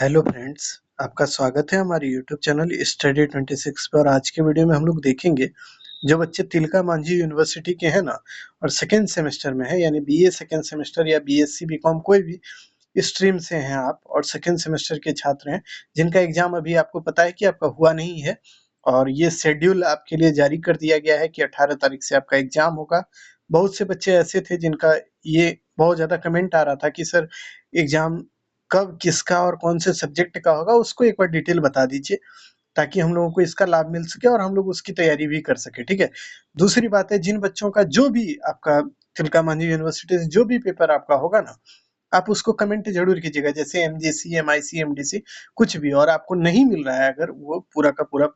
Hello friends, आपका स्वागत है हमारे यूट्यूब चैनल स्टडी 26 पर। आज के वीडियो में हम लोग देखेंगे जो बच्चे तिलका मांझी यूनिवर्सिटी के हैं ना और सेकेंड सेमेस्टर में है, यानी बीए सेकेंड सेमेस्टर या बीएससी बीकॉम कोई भी स्ट्रीम से हैं आप और सेकेंड सेमेस्टर के छात्र हैं, जिनका एग्जाम अभी आपको पता है कि आपका हुआ नहीं है और ये शेड्यूल आपके लिए जारी कर दिया गया है कि 18 तारीख से आपका एग्जाम होगा। बहुत से बच्चे ऐसे थे जिनका ये बहुत ज़्यादा कमेंट आ रहा था कि सर एग्जाम कब, किसका और कौन से सब्जेक्ट का होगा, उसको एक बार डिटेल बता दीजिए ताकि हम लोगों को इसका लाभ मिल सके और हम लोग उसकी तैयारी भी कर सके। ठीक है। दूसरी बात है, जिन बच्चों का जो भी आपका तिलका मांझी यूनिवर्सिटी से जो भी पेपर आपका होगा ना, आप उसको कमेंट जरूर कीजिएगा, जैसे एमजीसी, एमआईसी, एमडीसी कुछ भी, और आपको नहीं मिल रहा है अगर वो पूरा का पूरा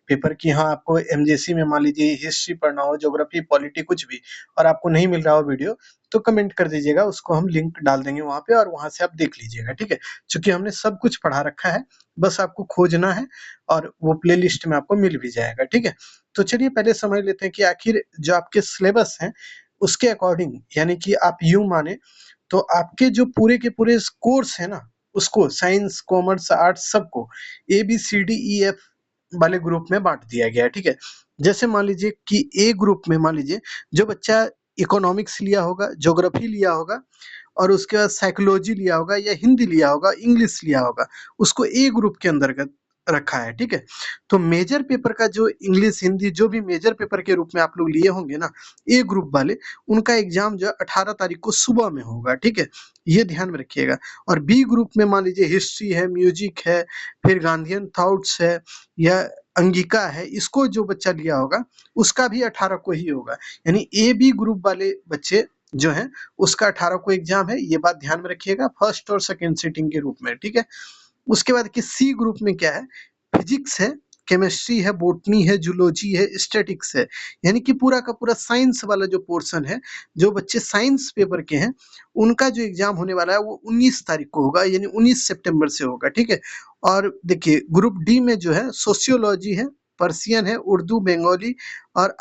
पेपर की, हाँ आपको एमजीसी में मान लीजिए हिस्ट्री पढ़ना हो, ज्योग्राफी, पॉलिटी कुछ भी, और आपको नहीं मिल रहा हो वीडियो, तो कमेंट कर दीजिएगा, उसको हम लिंक डाल देंगे वहां पे और वहां से आप देख लीजिएगा। ठीक है। क्योंकि हमने सब कुछ पढ़ा रखा है, बस आपको खोजना है और वो प्ले लिस्ट में आपको मिल भी जाएगा। ठीक है। तो चलिए पहले समझ लेते हैं कि आखिर जो आपके सिलेबस हैं उसके अकॉर्डिंग, यानी कि आप यूं माने तो आपके जो पूरे के पूरे कोर्स है ना, उसको साइंस, कॉमर्स, आर्ट्स सबको A B C D E F वाले ग्रुप में बांट दिया गया है। ठीक है। जैसे मान लीजिए कि ए ग्रुप में मान लीजिए जो बच्चा इकोनॉमिक्स लिया होगा, ज्योग्राफी लिया होगा और उसके बाद साइकोलॉजी लिया होगा या हिंदी लिया होगा, इंग्लिश लिया होगा, उसको ए ग्रुप के अंतर्गत रखा है। ठीक है। तो मेजर पेपर का जो इंग्लिश, हिंदी जो भी मेजर पेपर के रूप में आप लोग लिए होंगे ना, ए ग्रुप वाले, उनका एग्जाम जो है 18 तारीख को सुबह में होगा। ठीक है। ये ध्यान में रखिएगा। और बी ग्रुप में मान लीजिए हिस्ट्री है, म्यूजिक है, फिर गांधीयन थॉट्स है या अंगिका है, इसको जो बच्चा लिया होगा उसका भी 18 को ही होगा। यानी ए बी ग्रुप वाले बच्चे जो हैं उसका 18 को एग्जाम है, ये बात ध्यान में रखिएगा, फर्स्ट और सेकंड सीटिंग के रूप में। ठीक है। उसके बाद कि सी ग्रुप में क्या है, फिजिक्स है, केमिस्ट्री है, बॉटनी है, जूलॉजी है, स्टैटिक्स है, यानी कि पूरा का पूरा साइंस वाला जो पोर्शन है, जो बच्चे साइंस पेपर के हैं उनका जो एग्जाम होने वाला है वो 19 तारीख को होगा, यानी 19 सितंबर से होगा। ठीक है। और देखिए ग्रुप डी में जो है सोशियोलॉजी है, पर्सियन है, उर्दू, बंगाली और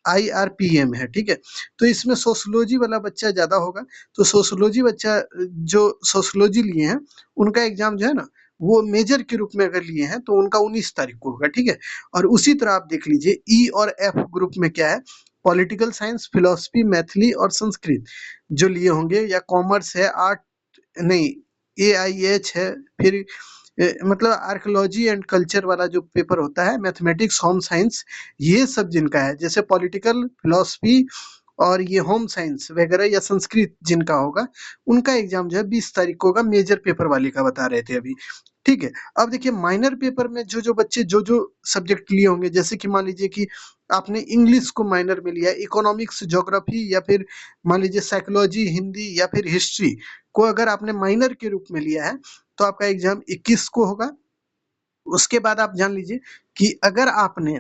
आईआरपीएम है। ठीक है। तो इसमें सोशियोलॉजी वाला बच्चा ज्यादा होगा, तो सोशियोलॉजी बच्चा जो सोशियोलॉजी लिए हैं उनका एग्जाम जो है ना, वो मेजर के रूप में अगर लिए हैं तो उनका 19 तारीख को होगा। ठीक है। और उसी तरह आप देख लीजिए ई और एफ ग्रुप में क्या है, पॉलिटिकल साइंस, फिलोसफी, मैथिली और संस्कृत जो लिए होंगे, या कॉमर्स है, आर्ट नहीं, एआईएच है, फिर मतलब आर्कियोलॉजी एंड कल्चर वाला जो पेपर होता है, मैथमेटिक्स, होम साइंस, ये सब जिनका है, जैसे पॉलिटिकल, फिलोसफी और ये होम साइंस वगैरह या संस्कृत जिनका होगा, उनका एग्जाम जो है 20 तारीख को होगा, मेजर पेपर वाले का बता रहे थे अभी। ठीक है। अब देखिए माइनर पेपर में जो जो बच्चे जो जो सब्जेक्ट लिए होंगे, जैसे कि मान लीजिए कि आपने इंग्लिश को माइनर में लिया, इकोनॉमिक्स, ज्योग्राफी या फिर मान लीजिए साइकोलॉजी, हिंदी या फिर हिस्ट्री को अगर आपने माइनर के रूप में लिया है तो आपका एग्जाम 21 को होगा। उसके बाद आप जान लीजिए कि अगर आपने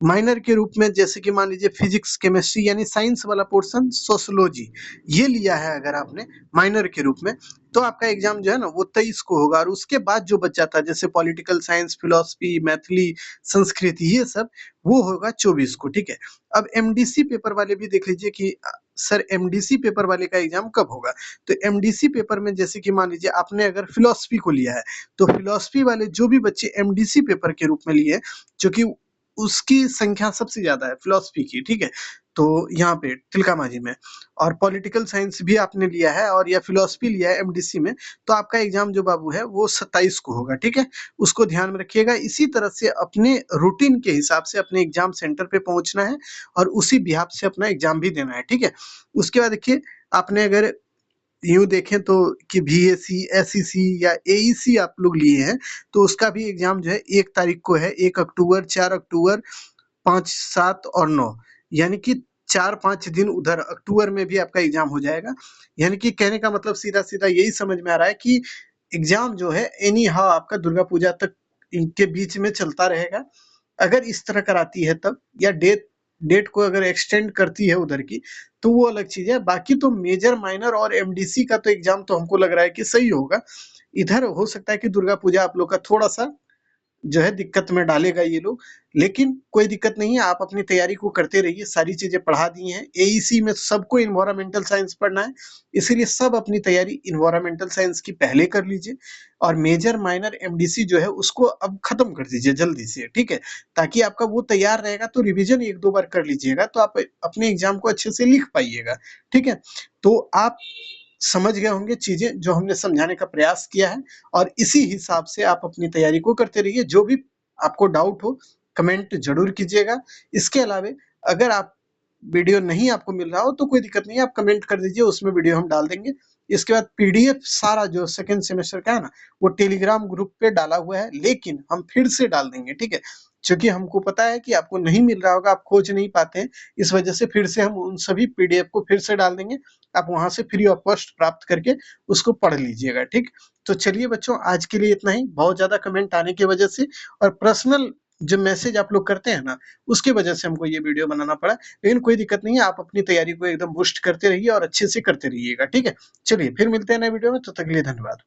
माइनर के रूप में, जैसे कि मान लीजिए फिजिक्स, केमिस्ट्री यानी साइंस वाला पोर्शन, सोशियोलॉजी ये लिया है अगर आपने माइनर के रूप में, तो आपका एग्जाम जो है ना वो 23 को होगा। और उसके बाद जो बच्चा था, जैसे political science, philosophy, Maithili, Sanskrit, ये सब वो होगा 24 को। ठीक है। अब एमडीसी पेपर वाले भी देख लीजिए कि सर एमडीसी पेपर वाले का एग्जाम कब होगा। तो एमडीसी पेपर में जैसे कि मान लीजिए आपने अगर फिलोसफी को लिया है, तो फिलोसफी वाले जो भी बच्चे एमडीसी पेपर के रूप में लिए, क्योंकि उसकी संख्या सबसे ज्यादा है फिलोसफी की। ठीक है। तो यहाँ पे तिलका मांझी में, और पॉलिटिकल साइंस भी आपने लिया है और या फिलोसफी लिया है एमडीसी में, तो आपका एग्जाम जो बाबू है वो 27 को होगा। ठीक है। उसको ध्यान में रखिएगा। इसी तरह से अपने रूटीन के हिसाब से अपने एग्जाम सेंटर पे पहुंचना है और उसी बिहाफ से अपना एग्जाम भी देना है। ठीक है। उसके बाद देखिए, आपने अगर यूँ देखें तो कि बीएससी, एसईसी या एईसी आप लोग लिए हैं, तो उसका भी एग्जाम जो है 1 तारीख को है, 1 अक्टूबर, 4 अक्टूबर, 5, 7 और 9, यानी कि 4-5 दिन उधर अक्टूबर में भी आपका एग्जाम हो जाएगा। यानी कि कहने का मतलब सीधा-सीधा यही समझ में आ रहा है कि एग्जाम जो है एनी हाउ आपका दुर्गा पूजा तक इनके बीच में चलता रहेगा। अगर इस तरह कराती है तब, या डेट डेट को अगर एक्सटेंड करती है उधर की, तो वो अलग चीज है। बाकी तो मेजर, माइनर और एमडीसी का तो एग्जाम तो हमको लग रहा है कि सही होगा। इधर हो सकता है कि दुर्गा पूजा आप लोग का थोड़ा सा जो है दिक्कत में डालेगा ये लोग, लेकिन कोई दिक्कत नहीं है, आप अपनी तैयारी को करते रहिए, सारी चीजें पढ़ा दी हैं। एईसी में सबको इन्वायरमेंटल साइंस पढ़ना है, इसीलिए सब अपनी तैयारी इन्वायरमेंटल साइंस की पहले कर लीजिए, और मेजर माइनर एमडीसी जो है उसको अब खत्म कर दीजिए जल्दी से, ठीक है, ताकि आपका वो तैयार रहेगा, तो रिवीजन एक दो बार कर लीजिएगा, तो आप अपने एग्जाम को अच्छे से लिख पाइएगा, ठीक है। तो आप समझ गए होंगे चीजें जो हमने समझाने का प्रयास किया है, और इसी हिसाब से आप अपनी तैयारी को करते रहिए। जो भी आपको डाउट हो कमेंट जरूर कीजिएगा। इसके अलावे अगर आप वीडियो नहीं आपको मिल रहा हो तो कोई दिक्कत नहीं है, आप कमेंट कर दीजिए, उसमें वीडियो हम डाल देंगे। इसके बाद पीडीएफ सारा जो सेकंड सेमेस्टर का है ना, वो टेलीग्राम ग्रुप पे डाला हुआ है, लेकिन हम फिर से डाल देंगे, ठीक है, क्योंकि हमको पता है कि आपको नहीं मिल रहा होगा, आप खोज नहीं पाते हैं, इस वजह से फिर से हम उन सभी पीडीएफ को फिर से डाल देंगे, आप वहां से फ्री ऑफ कॉस्ट प्राप्त करके उसको पढ़ लीजिएगा, ठीक। तो चलिए बच्चों, आज के लिए इतना ही। बहुत ज्यादा कमेंट आने की वजह से और पर्सनल जो मैसेज आप लोग करते हैं ना, उसकी वजह से हमको ये वीडियो बनाना पड़ा, लेकिन कोई दिक्कत नहीं है, आप अपनी तैयारी को एकदम बूस्ट करते रहिए और अच्छे से करते रहिएगा, ठीक है। चलिए फिर मिलते हैं नए वीडियो में, तब तक के लिए धन्यवाद।